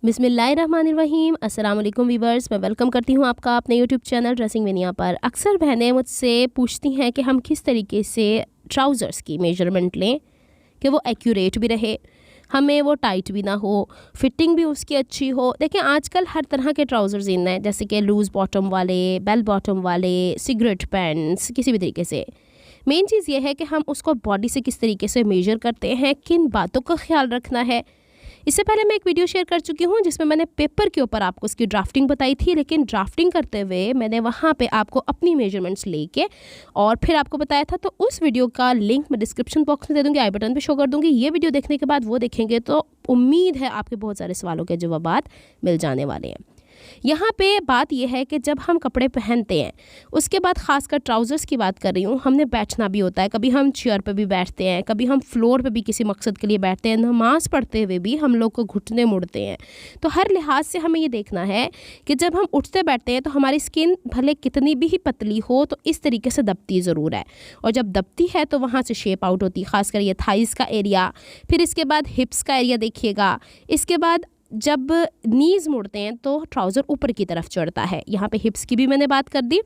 बिस्मिल्लाहिर्रहमानिर्रहीम। अस्सलाम वालेकुम वीवर्स, मैं वेलकम करती हूँ आपका अपने यूट्यूब चैनल ड्रेसिंग विनिया पर। अक्सर बहनें मुझसे पूछती हैं कि हम किस तरीके से ट्राउज़र्स की मेजरमेंट लें कि वो एक्यूरेट भी रहे, हमें वो टाइट भी ना हो, फिटिंग भी उसकी अच्छी हो। देखिए आजकल हर तरह के ट्राउज़र्स इन हैं, जैसे कि लूज़ बॉटम वाले, बेल बॉटम वाले, सिगरेट पैंट्स, किसी भी तरीके से। मेन चीज़ ये है कि हम उसको बॉडी से किस तरीके से मेजर करते हैं, किन बातों का ख्याल रखना है। इससे पहले मैं एक वीडियो शेयर कर चुकी हूँ जिसमें मैंने पेपर के ऊपर आपको उसकी ड्राफ्टिंग बताई थी, लेकिन ड्राफ्टिंग करते हुए मैंने वहाँ पे आपको अपनी मेजरमेंट्स लेके और फिर आपको बताया था। तो उस वीडियो का लिंक मैं डिस्क्रिप्शन बॉक्स में दे दूँगी, आई बटन पे शो कर दूँगी। ये वीडियो देखने के बाद वो देखेंगे तो उम्मीद है आपके बहुत सारे सवालों के जवाबात मिल जाने वाले हैं। यहाँ पे बात यह है कि जब हम कपड़े पहनते हैं, उसके बाद ख़ासकर ट्राउज़र्स की बात कर रही हूँ, हमने बैठना भी होता है। कभी हम चेयर पे भी बैठते हैं, कभी हम फ्लोर पे भी किसी मकसद के लिए बैठते हैं। नमाज़ पढ़ते हुए भी हम लोग को घुटने मुड़ते हैं। तो हर लिहाज से हमें ये देखना है कि जब हम उठते बैठते हैं तो हमारी स्किन भले कितनी भी ही पतली हो तो इस तरीके से दबती ज़रूर है, और जब दबती है तो वहाँ से शेप आउट होती है, ख़ासकर ये थाइज़ का एरिया, फिर इसके बाद हिप्स का एरिया देखिएगा। इसके बाद जब नीज़ मुड़ते हैं तो ट्राउज़र ऊपर की तरफ चढ़ता है। यहाँ पे हिप्स की भी मैंने बात कर दी,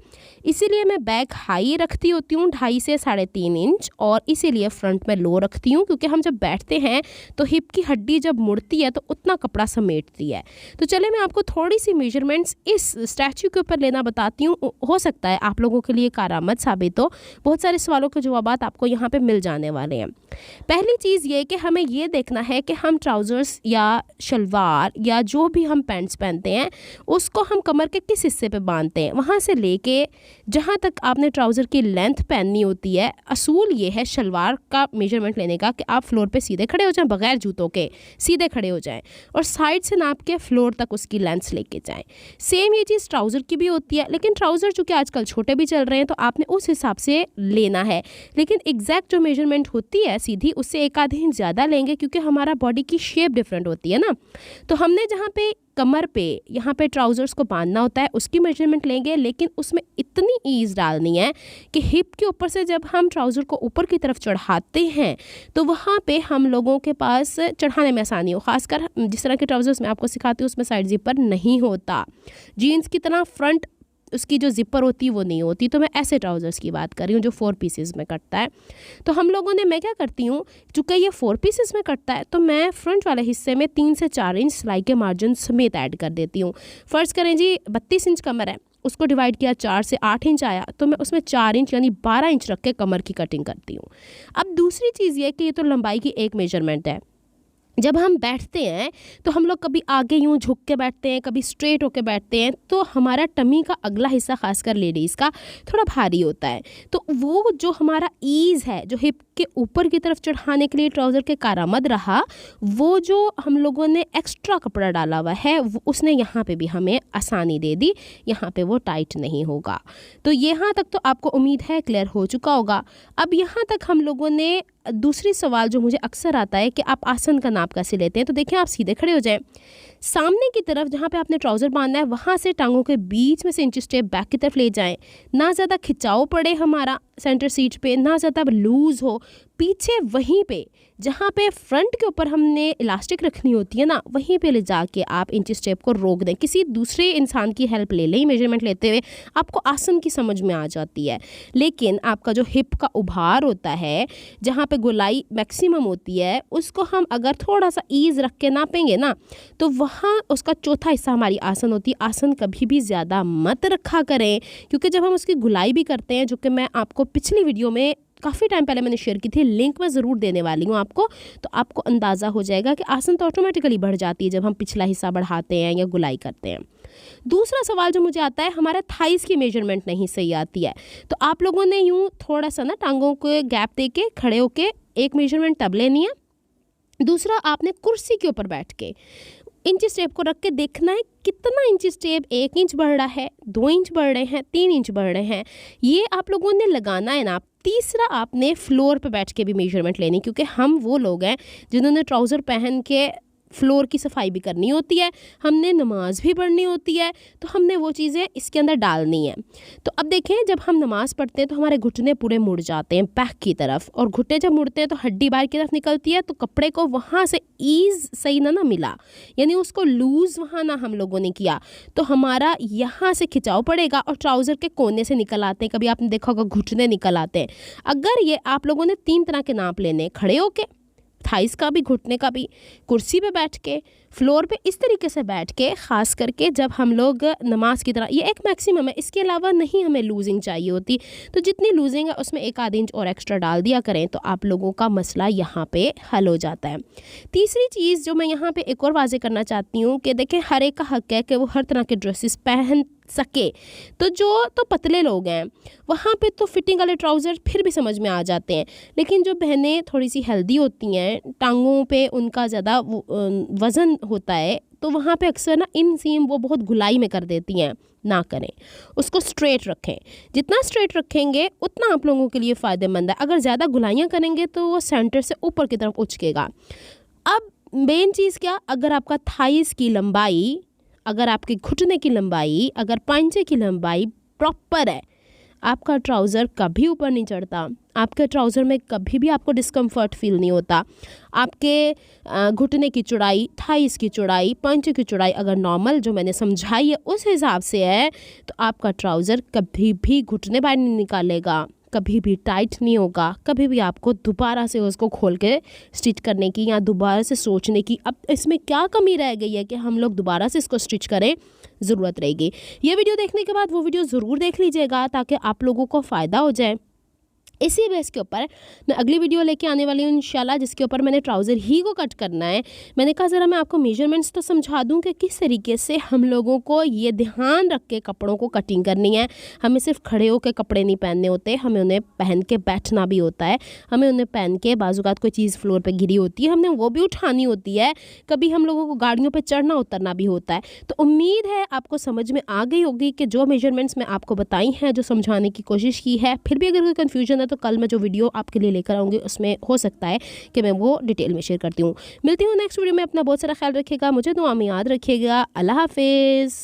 इसीलिए मैं बैक हाई रखती होती हूँ 2.5 से 3.5 इंच, और इसीलिए फ्रंट में लो रखती हूँ, क्योंकि हम जब बैठते हैं तो हिप की हड्डी जब मुड़ती है तो उतना कपड़ा समेटती है। तो चले मैं आपको थोड़ी सी मेजरमेंट्स इस स्टैचू के ऊपर लेना बताती हूँ, हो सकता है आप लोगों के लिए कारआमद साबित हो। बहुत सारे सवालों के जवाब आपको यहाँ पर मिल जाने वाले हैं। पहली चीज़ ये कि हमें ये देखना है कि हम ट्राउज़र्स या शलवार या जो भी हम पैंट्स पहनते हैं उसको हम कमर के किस हिस्से पे बांधते हैं, वहाँ से लेके जहाँ तक आपने ट्राउज़र की लेंथ पहननी होती है। असूल ये है शलवार का मेजरमेंट लेने का कि आप फ्लोर पे सीधे खड़े हो जाएं, बगैर जूतों के सीधे खड़े हो जाएं, और साइड से नाप के फ्लोर तक उसकी लेंथ लेके जाएं। सेम ये चीज़ ट्राउज़र की भी होती है, लेकिन ट्राउज़र चूँकि आजकल छोटे भी चल रहे हैं तो आपने उस हिसाब से लेना है। लेकिन एग्जैक्ट जो मेजरमेंट होती है सीधी, उससे एक आधे इंच ज़्यादा लेंगे, क्योंकि हमारा बॉडी की शेप डिफरेंट होती है ना। तो हमने जहाँ पे कमर पे यहाँ पे ट्राउज़र्स को बांधना होता है उसकी मेजरमेंट लेंगे, लेकिन उसमें इतनी ईज़ डालनी है कि हिप के ऊपर से जब हम ट्राउज़र को ऊपर की तरफ चढ़ाते हैं तो वहाँ पे हम लोगों के पास चढ़ाने में आसानी हो। ख़ासकर जिस तरह के ट्राउज़र्स मैं आपको सिखाती हूँ उसमें साइड ज़िपर नहीं होता, जीन्स की तरह फ्रंट उसकी जो ज़िपर होती है वो नहीं होती। तो मैं ऐसे ट्राउज़र्स की बात कर रही हूँ जो 4 पीसेस में कटता है। तो हम लोगों ने, मैं क्या करती हूँ, चूँकि ये 4 पीसेस में कटता है तो मैं फ्रंट वाले हिस्से में 3 से 4 इंच सिलाई के मार्जिन समेत ऐड कर देती हूँ। फ़र्ज़ करें जी 32 इंच कमर है, उसको डिवाइड किया, 4 से 8 इंच आया, तो मैं उसमें 4 इंच यानी 12 इंच रख के कमर की कटिंग करती हूँ। अब दूसरी चीज़ ये कि ये तो लंबाई की एक मेजरमेंट है। जब हम बैठते हैं तो हम लोग कभी आगे यूँ झुक के बैठते हैं, कभी स्ट्रेट होके बैठते हैं, तो हमारा टमी का अगला हिस्सा खासकर लेडीज़ का थोड़ा भारी होता है। तो वो जो हमारा ईज़ है, जो हिप के ऊपर की तरफ चढ़ाने के लिए ट्राउज़र के कारआमद रहा, वो जो हम लोगों ने एक्स्ट्रा कपड़ा डाला हुआ है उसने यहाँ पे भी हमें आसानी दे दी, यहाँ पे वो टाइट नहीं होगा। तो यहाँ तक तो आपको उम्मीद है क्लियर हो चुका होगा। अब यहाँ तक हम लोगों ने, दूसरी सवाल जो मुझे अक्सर आता है कि आप आसन का नाप कैसे लेते हैं। तो देखिए आप सीधे खड़े हो जाएं, सामने की तरफ जहाँ पे आपने ट्राउज़र बांधना है वहाँ से टांगों के बीच में से इंच स्टेप बैक की तरफ ले जाएं। ना ज़्यादा खिंचाव पड़े हमारा सेंटर सीट पे, ना ज़्यादा लूज़ हो। पीछे वहीं पे जहाँ पे फ्रंट के ऊपर हमने इलास्टिक रखनी होती है ना, वहीं पे ले जाके आप इंच स्टेप को रोक दें। किसी दूसरे इंसान की हेल्प ले लें मेजरमेंट लेते हुए, आपको आसन की समझ में आ जाती है। लेकिन आपका जो हिप का उभार होता है, जहाँ पे गोलाई मैक्सिमम होती है, उसको हम अगर थोड़ा सा ईज़ रख के नापेंगे ना तो वहाँ उसका चौथा हिस्सा हमारी आसन होती है। आसन कभी भी ज़्यादा मत रखा करें, क्योंकि जब हम उसकी गुलाई भी करते हैं, जो कि मैं आपको पिछली वीडियो में काफ़ी टाइम पहले मैंने शेयर की थी, लिंक मैं ज़रूर देने वाली हूँ आपको, तो आपको अंदाज़ा हो जाएगा कि आसन तो ऑटोमेटिकली बढ़ जाती है जब हम पिछला हिस्सा बढ़ाते हैं या गुलाई करते हैं। दूसरा सवाल जो मुझे आता है, हमारा थाइज़ की मेजरमेंट नहीं सही आती है। तो आप लोगों ने यूँ थोड़ा सा ना टांगों को गैप दे के खड़े होके एक मेजरमेंट तब लेनी है। दूसरा, आपने कुर्सी के ऊपर बैठ के इंच स्टेप को रख के देखना है कितना इंच स्टेप 1 इंच बढ़ रहा है, 2 इंच बढ़ रहे हैं, 3 इंच बढ़ रहे हैं, ये आप लोगों ने लगाना है ना। तीसरा, आपने फ्लोर पे बैठ के भी मेजरमेंट लेनी, क्योंकि हम वो लोग हैं जिन्होंने ट्राउज़र पहन के फ्लोर की सफाई भी करनी होती है, हमने नमाज भी पढ़नी होती है, तो हमने वो चीज़ें इसके अंदर डालनी है। तो अब देखें, जब हम नमाज़ पढ़ते हैं तो हमारे घुटने पूरे मुड़ जाते हैं बैक की तरफ, और घुटने जब मुड़ते हैं तो हड्डी बाहर की तरफ निकलती है, तो कपड़े को वहाँ से ईज़ सही ना मिला, यानी उसको लूज़ वहाँ ना हम लोगों ने किया, तो हमारा यहाँ से खिंचाव पड़ेगा और ट्राउज़र के कोने से निकल आते हैं, कभी आपने देखा होगा घुटने निकल आते हैं। अगर ये आप लोगों ने 3 तरह के नाप लेने, खड़े होके, थाइस का भी, घुटने का भी, कुर्सी पे बैठ के, फ्लोर पे इस तरीके से बैठ के, ख़ास करके जब हम लोग नमाज की तरह, ये एक मैक्सिमम है, इसके अलावा नहीं हमें लूजिंग चाहिए होती। तो जितनी लूजिंग है उसमें 1 आध इंच और एक्स्ट्रा डाल दिया करें, तो आप लोगों का मसला यहाँ पे हल हो जाता है। तीसरी चीज़ जो मैं यहाँ पे एक और वाज़े करना चाहती हूँ कि देखें, हर एक का हक़ है कि वो हर तरह के ड्रेसेस पहन सके। तो जो तो पतले लोग हैं वहाँ पे तो फिटिंग वाले ट्राउज़र फिर भी समझ में आ जाते हैं, लेकिन जो बहनें थोड़ी सी हेल्दी होती हैं, टांगों पे उनका ज़्यादा वज़न होता है, तो वहाँ पे अक्सर ना इन सीम वो बहुत गुलाई में कर देती हैं। ना करें, उसको स्ट्रेट रखें। जितना स्ट्रेट रखेंगे उतना आप लोगों के लिए फ़ायदेमंद है। अगर ज़्यादा गुलाइयाँ करेंगे तो वो सेंटर से ऊपर की तरफ उचकेगा। अब मेन चीज़ क्या, अगर आपका थाइस की लंबाई, अगर आपके घुटने की लंबाई, अगर पांचे की लंबाई प्रॉपर है, आपका ट्राउज़र कभी ऊपर नहीं चढ़ता, आपके ट्राउज़र में कभी भी आपको डिस्कम्फर्ट फील नहीं होता। आपके घुटने की चौड़ाई, थाइस की चौड़ाई, पांचे की चौड़ाई अगर नॉर्मल जो मैंने समझाई है उस हिसाब से है, तो आपका ट्राउज़र कभी भी घुटने बाहर नहीं निकालेगा, कभी भी टाइट नहीं होगा, कभी भी आपको दोबारा से उसको खोल के स्टिच करने की या दोबारा से सोचने की अब इसमें क्या कमी रह गई है कि हम लोग दोबारा से इसको स्टिच करें, ज़रूरत रहेगी। ये वीडियो देखने के बाद वो वीडियो ज़रूर देख लीजिएगा ताकि आप लोगों को फ़ायदा हो जाए। इसी बेस के ऊपर मैं अगली वीडियो लेके आने वाली हूँ इंशाल्लाह, जिसके ऊपर मैंने ट्राउज़र ही को कट करना है। मैंने कहा ज़रा मैं आपको मेजरमेंट्स तो समझा दूँ कि किस तरीके से हम लोगों को ये ध्यान रख के कपड़ों को कटिंग करनी है। हमें सिर्फ खड़े होकर कपड़े नहीं पहनने होते, हमें उन्हें पहन के बैठना भी होता है, हमें उन्हें पहन के बाज़ात कोई चीज़ फ्लोर पर गिरी होती है, हमने वो भी उठानी होती है, कभी हम लोगों को गाड़ियों पर चढ़ना उतरना भी होता है। तो उम्मीद है आपको समझ में आ गई होगी कि जो मेजरमेंट्स मैं आपको बताई हैं, जो समझाने की कोशिश की है। फिर भी अगर कोई कन्फ्यूजन है तो कल मैं जो वीडियो आपके लिए लेकर आऊँगी उसमें हो सकता है कि मैं वो डिटेल में शेयर करती हूँ। मिलती हूँ नेक्स्ट वीडियो में। अपना बहुत सारा ख्याल रखिएगा, मुझे दुआ में याद रखिएगा। अल्लाह हाफिज़।